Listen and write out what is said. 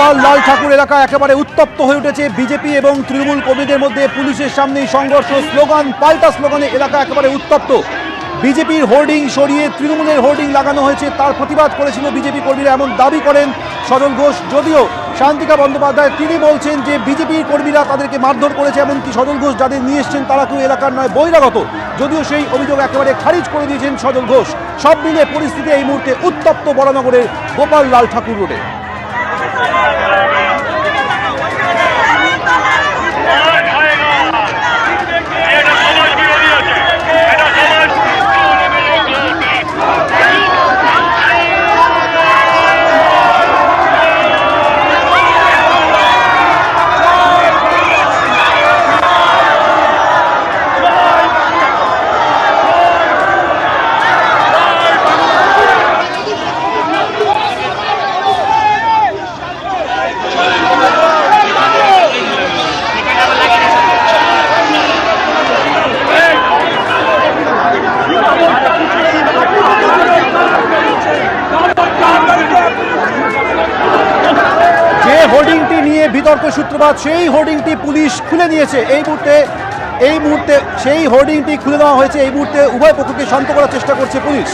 গোপাল লাল ঠাকুর এলাকা একেবারে উত্তপ্ত হয়ে উঠেছে। বিজেপি এবং তৃণমূল কর্মীদের মধ্যে পুলিশের সামনেই সংঘর্ষ, স্লোগান পাল্টা স্লোগানে এলাকা একেবারে উত্তপ্ত। বিজেপির হোর্ডিং সরিয়ে তৃণমূলের হোর্ডিং লাগানো হয়েছে, তার প্রতিবাদ করেছিল বিজেপি কর্মীরা, এমন দাবি করেন সজল ঘোষ। যদিও শান্তিকা বন্দ্যোপাধ্যায় তিনি বলছেন যে বিজেপির কর্মীরা তাদেরকে মারধর করেছে, এমনকি সজল ঘোষ যাদের নিয়ে এসছেন তারা কেউ এলাকার নয়, বহিরাগত। যদিও সেই অভিযোগ একেবারে খারিজ করে দিয়েছেন সজল ঘোষ। সব মিলে পরিস্থিতি এই মুহূর্তে উত্তপ্ত বরানগরের গোপাল লাল ঠাকুর রোডে। হোর্ডিংটি নিয়ে বিতর্ক সূত্রপাত, সেই হোর্ডিংটি পুলিশ খুলে নিয়েছে এই মুহূর্তে সেই হোর্ডিংটি খুলে দেওয়া হয়েছে। এই মুহূর্তে উভয় পক্ষকে শান্ত করার চেষ্টা করছে পুলিশ।